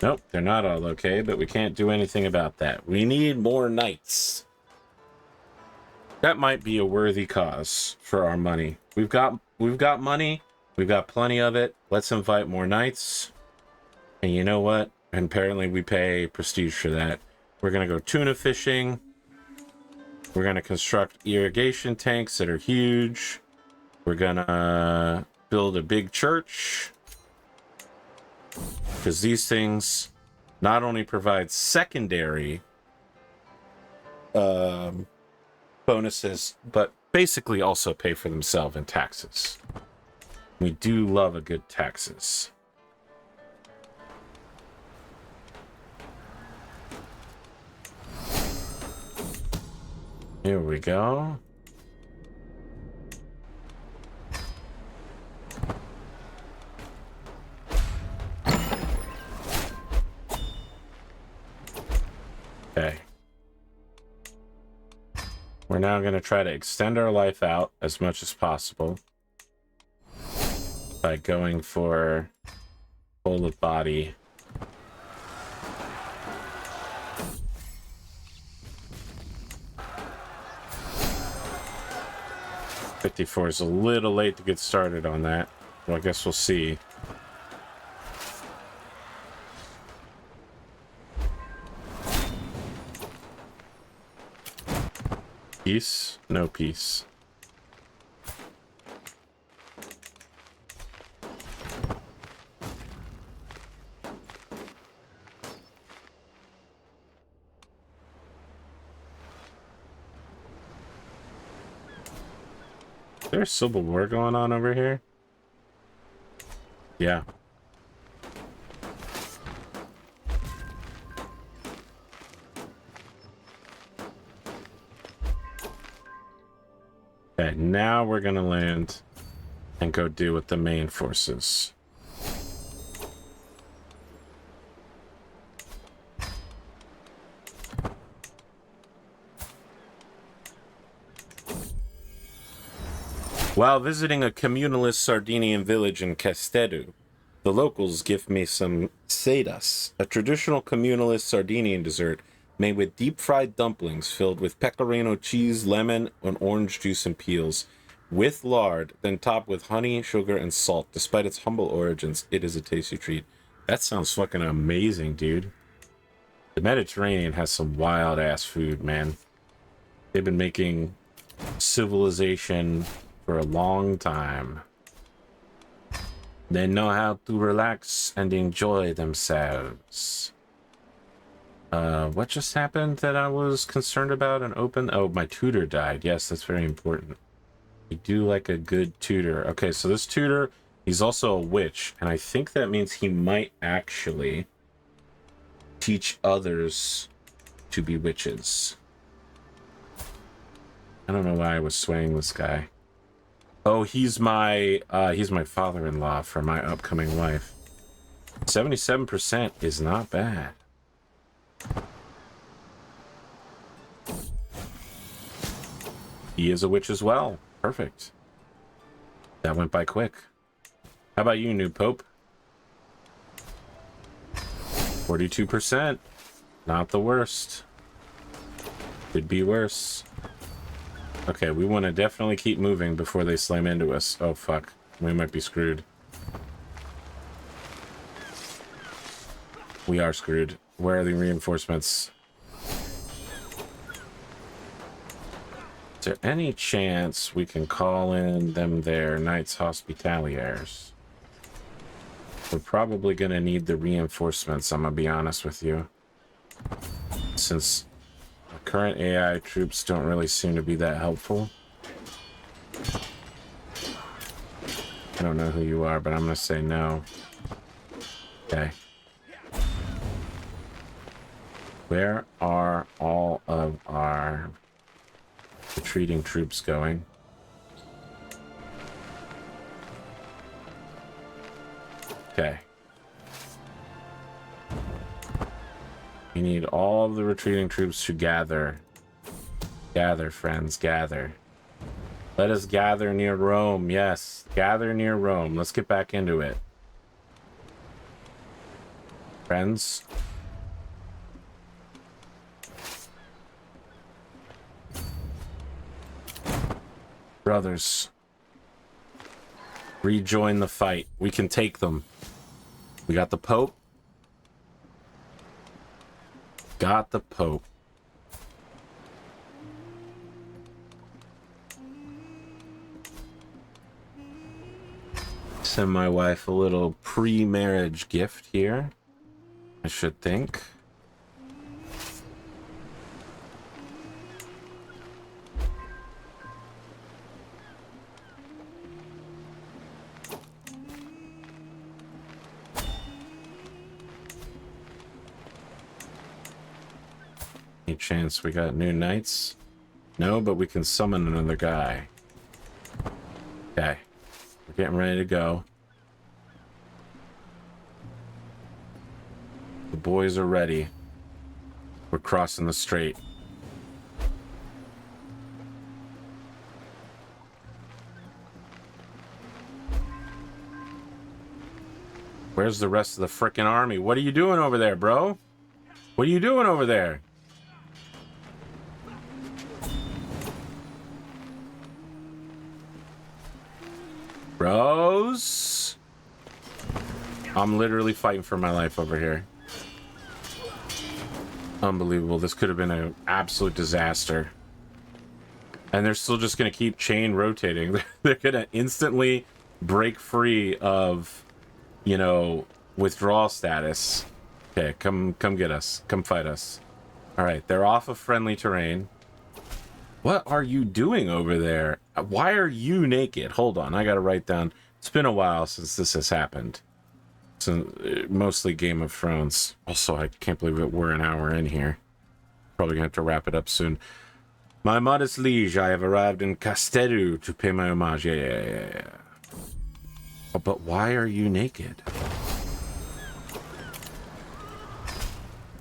Nope, they're not all okay, but we can't do anything about that. We need more knights. That might be a worthy cause for our money. We've got money. We've got plenty of it. Let's invite more knights. And you know what? And apparently we pay prestige for that. We're gonna go tuna fishing. We're gonna construct irrigation tanks that are huge. We're gonna build a big church. Because these things not only provide secondary bonuses, but basically also pay for themselves in taxes. We do love a good taxes. Here we go. Okay. We're now going to try to extend our life out as much as possible by going for whole of body. $54 is a little late to get started on that. Well, I guess we'll see. Peace? No peace. Is there a civil war going on over here? Yeah. Okay, now we're gonna land and go deal with the main forces. While visiting a communalist Sardinian village in Crusader, the locals give me some sedas, a traditional communalist Sardinian dessert made with deep-fried dumplings filled with pecorino cheese, lemon, and orange juice and peels, with lard, then topped with honey, sugar, and salt. Despite its humble origins, it is a tasty treat. That sounds fucking amazing, dude. The Mediterranean has some wild-ass food, man. They've been making civilization for a long time. They know how to relax and enjoy themselves. What just happened that I was concerned about and open? Oh, my tutor died. Yes, that's very important. We do like a good tutor. Okay, so this tutor, he's also a witch, and I think that means he might actually teach others to be witches. I don't know why I was swaying this guy. Oh, he's my father-in-law for my upcoming wife. 77% is not bad. He is a witch as well. Perfect. That went by quick. How about you, new pope? 42%. Not the worst. Could be worse. Okay, we want to definitely keep moving before they slam into us. Oh, fuck. We might be screwed. We are screwed. Where are the reinforcements? Is there any chance we can call in them their Knights Hospitaliers? We're probably going to need the reinforcements, I'm going to be honest with you. Since the current AI troops don't really seem to be that helpful. I don't know who you are, but I'm going to say no. Okay. Where are all of our retreating troops going? Okay. We need all of the retreating troops to gather. Gather, friends, gather. Let us gather near Rome. Yes, gather near Rome. Let's get back into it. Friends. Brothers. Rejoin the fight. We can take them. We got the Pope. Got the Pope. Send my wife a little pre-marriage gift here, I should think. Any chance we got new knights? No, but we can summon another guy. Okay. We're getting ready to go. The boys are ready. We're crossing the strait. Where's the rest of the frickin' army? What are you doing over there, bro? What are you doing over there? Bros? I'm literally fighting for my life over here. Unbelievable. This could have been an absolute disaster. And they're still just going to keep chain rotating. They're going to instantly break free of, you know, withdrawal status. Okay, come get us. Come fight us. All right, they're off of friendly terrain. What are you doing over there? Why are you naked? Hold on, I gotta write down. It's been a while since this has happened. So, mostly Game of Thrones. Also, I can't believe that we're an hour in here. Probably gonna have to wrap it up soon. My modest liege, I have arrived in Castedu to pay my homage. Yeah. Oh, but why are you naked?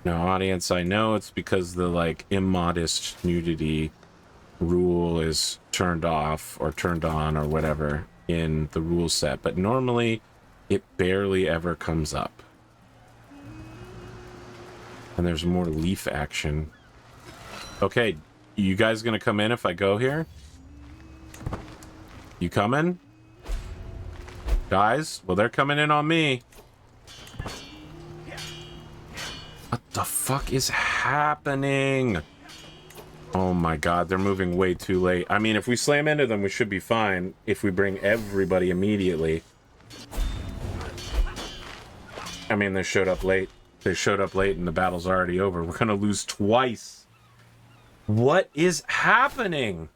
No, audience, I know it's because the, like, immodest nudity rule is turned off or turned on or whatever in the rule set, but normally it barely ever comes up. And there's more leaf action. Okay, you guys gonna come in if I go here? You coming? Guys? Well, they're coming in on me. What the fuck is happening? Oh my god, they're moving way too late. I mean, if we slam into them, we should be fine if we bring everybody immediately. I mean, they showed up late. They showed up late and the battle's already over. We're gonna lose twice. What is happening?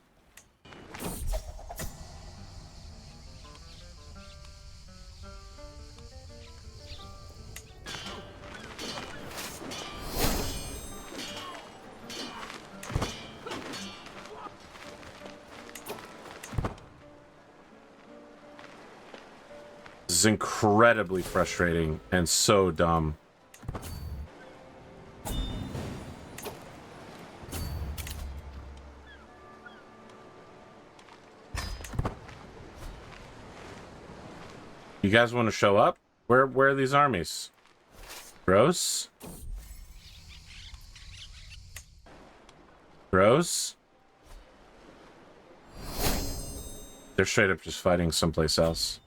is incredibly frustrating and so dumb. You guys want to show up? Where are these armies? Gross? Gross? They're straight up just fighting someplace else.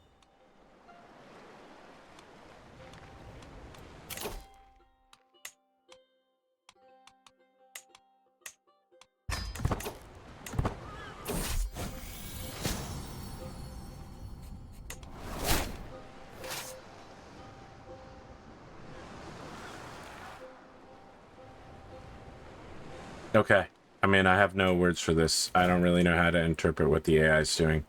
Okay. I mean, I have no words for this. I don't really know how to interpret what the AI is doing.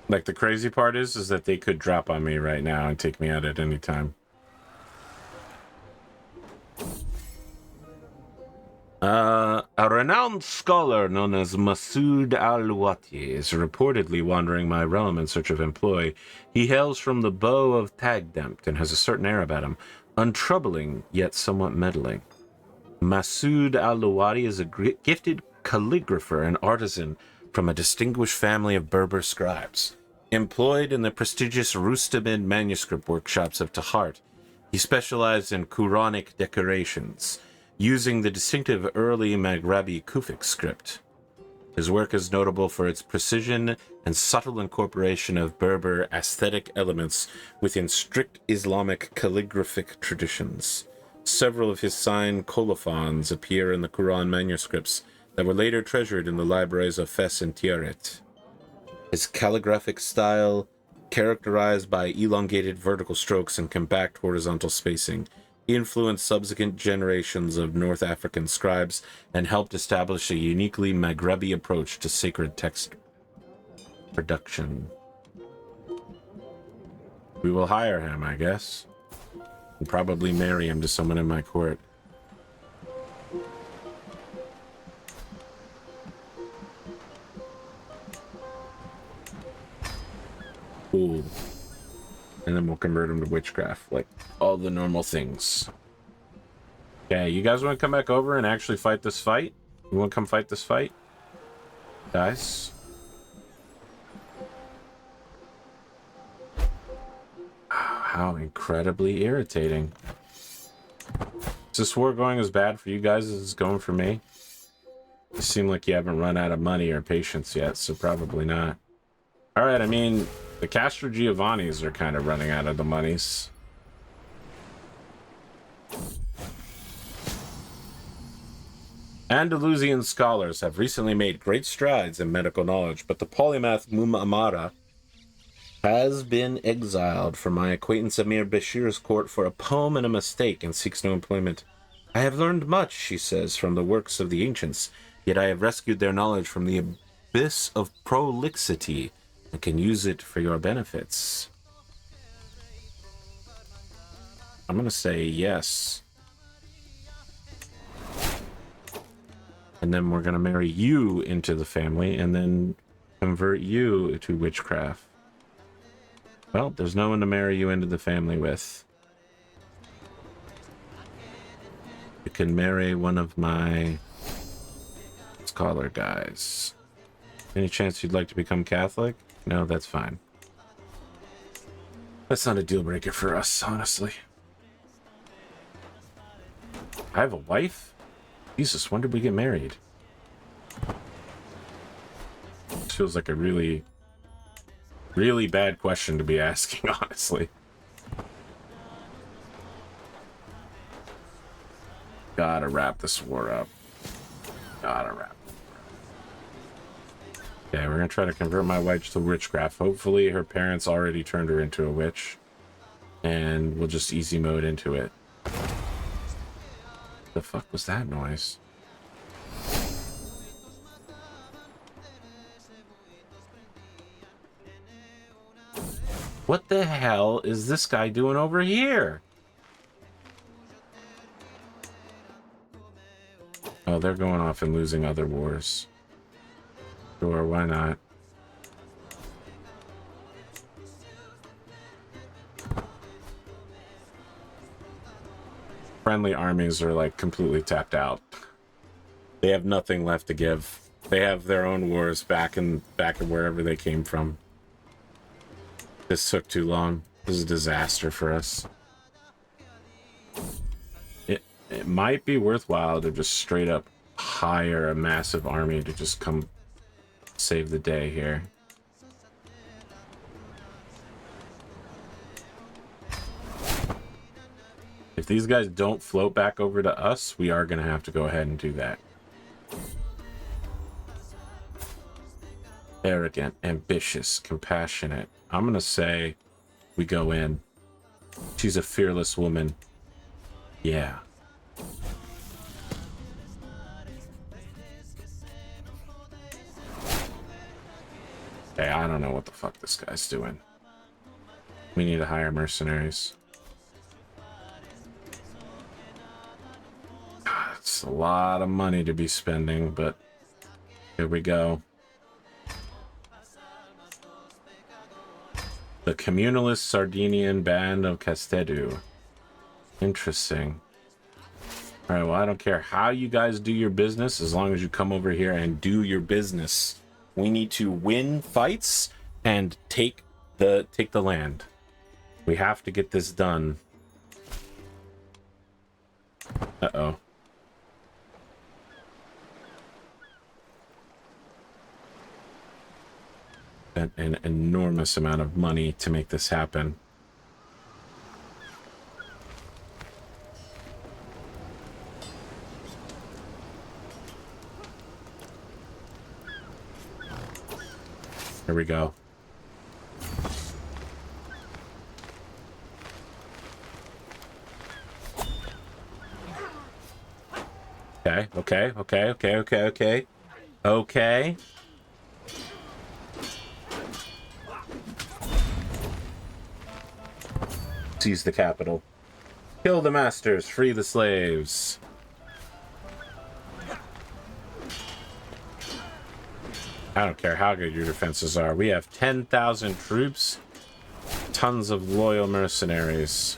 Like, the crazy part is that they could drop on me right now and take me out at any time. A renowned scholar known as Masood al-Wati is reportedly wandering my realm in search of employ. He hails from the bow of Tagdemt and has a certain air about him, untroubling yet somewhat meddling. Masood al-Wati is a gifted calligrapher and artisan from a distinguished family of Berber scribes. Employed in the prestigious Rustamid manuscript workshops of Tahart, he specialized in Quranic decorations, using the distinctive early Maghrebi Kufic script. His work is notable for its precision and subtle incorporation of Berber aesthetic elements within strict Islamic calligraphic traditions. Several of his signed colophons appear in the Quran manuscripts that were later treasured in the libraries of Fes and Tiaret. His calligraphic style, characterized by elongated vertical strokes and compact horizontal spacing, influenced subsequent generations of North African scribes and helped establish a uniquely Maghrebi approach to sacred text production. We will hire him, I guess, and probably marry him to someone in my court. Cool. And then we'll convert him to witchcraft, like all the normal things. Okay, you guys want to come back over and actually fight this fight? You want to come fight this fight? Guys? How incredibly irritating. Is this war going as bad for you guys as it's going for me? You seem like you haven't run out of money or patience yet, so probably not. Alright, I mean, the Castro Giovannis are kind of running out of the monies. Andalusian scholars have recently made great strides in medical knowledge, but the polymath Amara has been exiled from my acquaintance Amir Bashir's court for a poem and a mistake and seeks no employment. I have learned much, she says, from the works of the ancients, yet I have rescued their knowledge from the abyss of prolixity and can use it for your benefits. I'm going to say yes. And then we're going to marry you into the family and then convert you to witchcraft. Well, there's no one to marry you into the family with. You can marry one of my scholar guys. Any chance you'd like to become Catholic? No, that's fine. That's not a deal breaker for us, honestly. I have a wife? Jesus, when did we get married? This feels like a really bad question to be asking, honestly. Gotta wrap this war up. Gotta wrap it up. Okay, we're gonna try to convert my wife to witchcraft. Hopefully her parents already turned her into a witch. And we'll just easy mode into it. The fuck was that noise? What the hell is this guy doing over here? Oh, they're going off and losing other wars. Sure, why not? Friendly armies are like completely tapped out. They have nothing left to give. They have their own wars back in wherever they came from. This took too long. This is a disaster for us. It might be worthwhile to just straight up hire a massive army to just come save the day here. If these guys don't float back over to us, we are going to have to go ahead and do that. Arrogant, ambitious, compassionate. I'm going to say we go in. She's a fearless woman. Yeah. Hey, I don't know what the fuck this guy's doing. We need to hire mercenaries. It's a lot of money to be spending, but here we go. The Communalist Sardinian Band of Castedu. Interesting. Alright, well, I don't care how you guys do your business, as long as you come over here and do your business. We need to win fights and take the land. We have to get this done. Uh-oh. An enormous amount of money to make this happen. Here we go. Okay. Seize the capital. Kill the masters, free the slaves. I don't care how good your defenses are. We have 10,000 troops, tons of loyal mercenaries.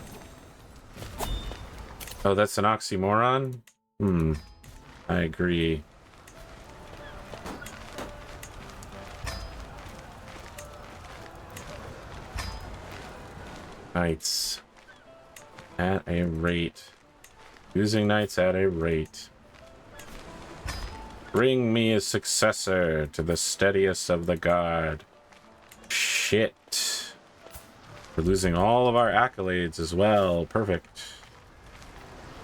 Oh, that's an oxymoron? I agree. Knights at a rate. Using knights at a rate. Bring me a successor to the steadiest of the guard. Shit. We're losing all of our accolades as well. Perfect.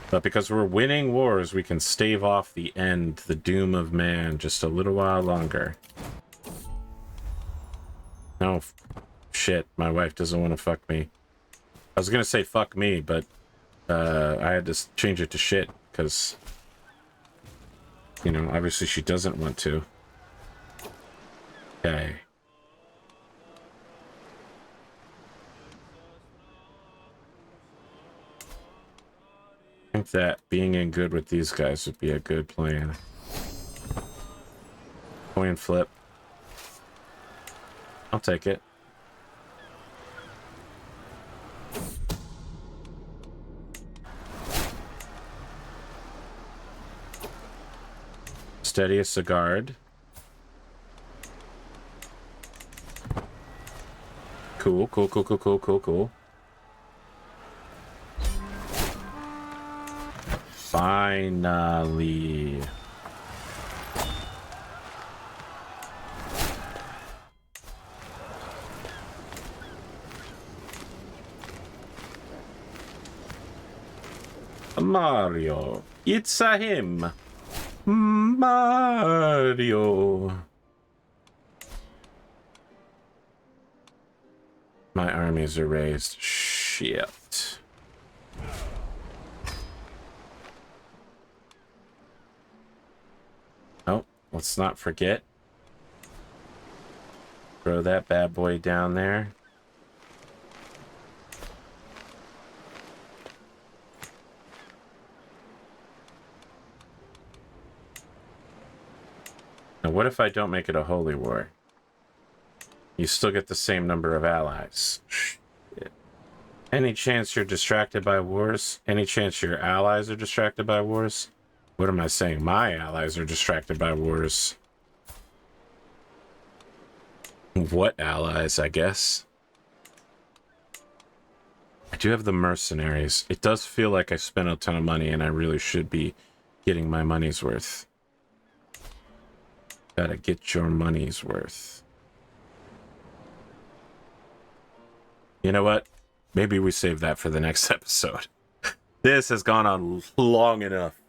But because we're winning wars, we can stave off the end, the doom of man, just a little while longer. No, shit, my wife doesn't want to fuck me. I was gonna say fuck me, but I had to change it to shit, because, you know, obviously she doesn't want to. Okay. I think that being in good with these guys would be a good plan. Coin flip. I'll take it. Steadiest a guard. Cool. Finally. Mario. It's a him. Mario. My armies are raised. Shit. Oh, let's not forget. Throw that bad boy down there. Now, what if I don't make it a holy war? You still get the same number of allies. Shit. Any chance you're distracted by wars? Any chance your allies are distracted by wars? What am I saying? My allies are distracted by wars. What allies, I guess? I do have the mercenaries. It does feel like I spent a ton of money and I really should be getting my money's worth. Gotta get your money's worth. You know what? Maybe we save that for the next episode. This has gone on long enough.